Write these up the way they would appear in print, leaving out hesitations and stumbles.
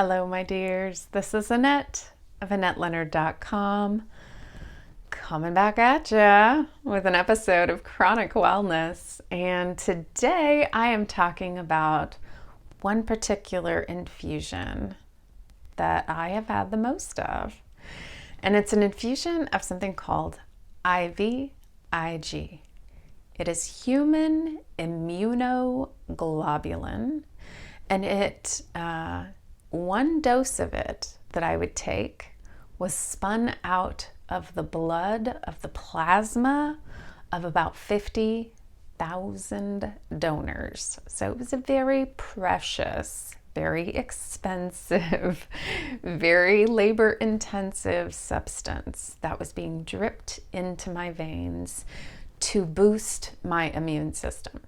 Hello, my dears. This is Annette of AnnetteLeonard.com coming back at ya with an episode of Chronic Wellness. And today I am talking about one particular infusion that I have had the most of. And it's an infusion of something called IVIg. It is human immunoglobulin, and one dose of it that I would take was spun out of the blood, of the plasma of about 50,000 donors. So it was a very precious, very expensive, very labor-intensive substance that was being dripped into my veins to boost my immune system.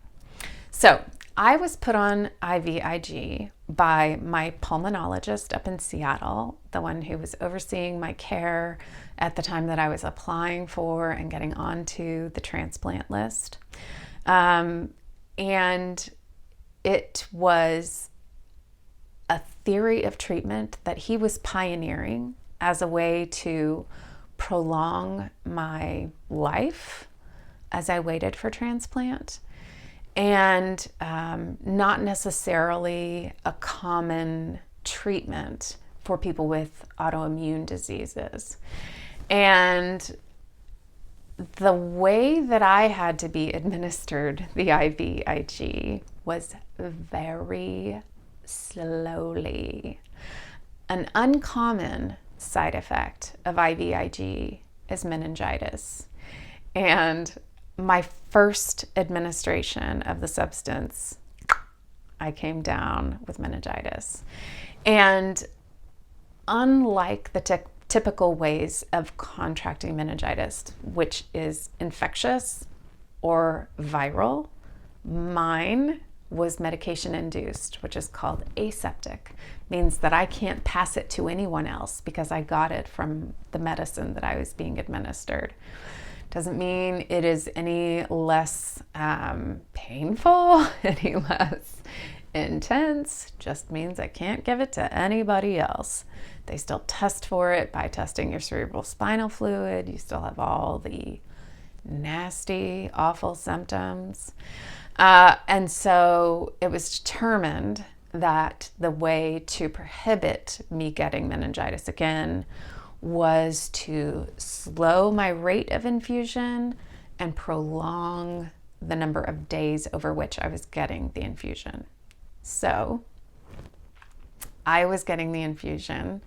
So I was put on IVIg by my pulmonologist up in Seattle, the one who was overseeing my care at the time that I was applying for and getting onto the transplant list. And it was a theory of treatment that he was pioneering as a way to prolong my life as I waited for transplant. And not necessarily a common treatment for people with autoimmune diseases. And the way that I had to be administered the IVIg was very slowly. An uncommon side effect of IVIg is meningitis. And my first administration of the substance, I came down with meningitis. And unlike the typical ways of contracting meningitis, which is infectious or viral, mine was medication induced, which is called aseptic. Means that I can't pass it to anyone else because I got it from the medicine that I was being administered. Doesn't mean it is any less painful, any less intense, just means I can't give it to anybody else. They still test for it by testing your cerebral spinal fluid. You still have all the nasty, awful symptoms. And so it was determined that the way to prohibit me getting meningitis again was to slow my rate of infusion and prolong the number of days over which I was getting the infusion. So I was getting the infusion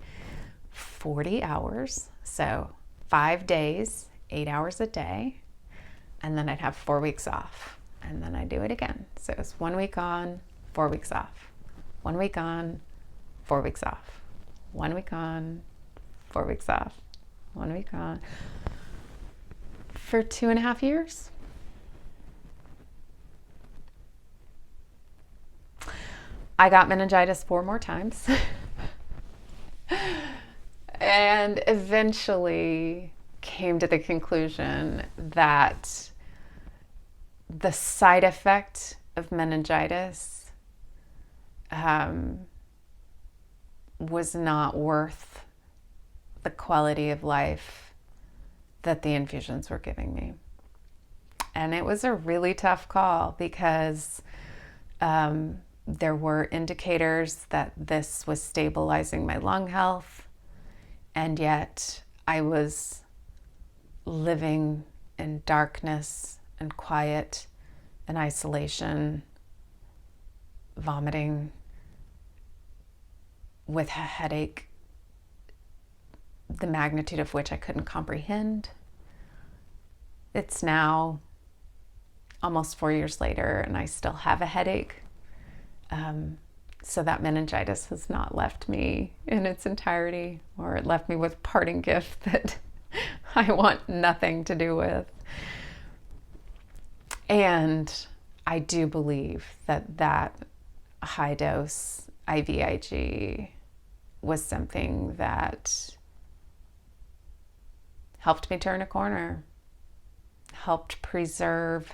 40 hours, so 5 days, 8 hours a day, and then I'd have 4 weeks off, and then I'd do it again. So it was 1 week on, 4 weeks off, 1 week on, 4 weeks off, 1 week on, 4 weeks off, 1 week on, for 2.5 years. I got meningitis 4 more times and eventually came to the conclusion that the side effect of meningitis was not worth the quality of life that the infusions were giving me. And it was a really tough call because there were indicators that this was stabilizing my lung health, and yet I was living in darkness and quiet and isolation, vomiting, with a headache the magnitude of which I couldn't comprehend. It's now almost 4 years later and I still have a headache. So that meningitis has not left me in its entirety, or it left me with a parting gift that I want nothing to do with. And I do believe that that high dose IVIg was something that helped me turn a corner, helped preserve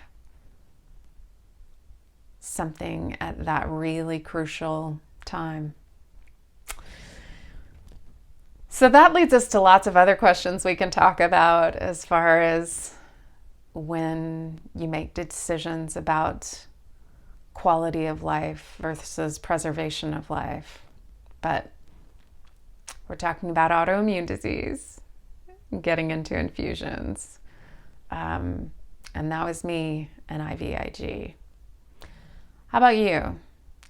something at that really crucial time. So that leads us to lots of other questions we can talk about as far as when you make decisions about quality of life versus preservation of life. But we're talking about autoimmune disease, getting into infusions. And that was me and IVIg. How about you?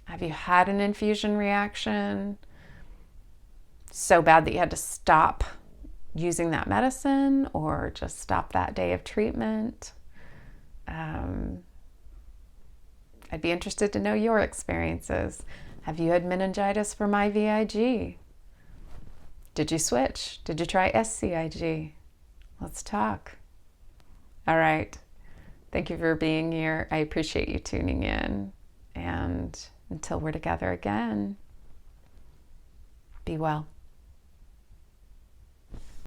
Have you had an infusion reaction so bad that you had to stop using that medicine or just stop that day of treatment? I'd be interested to know your experiences. Have you had meningitis from IVIg? Did you switch? Did you try SCIg? Let's talk. All right. Thank you for being here. I appreciate you tuning in. And until we're together again, be well.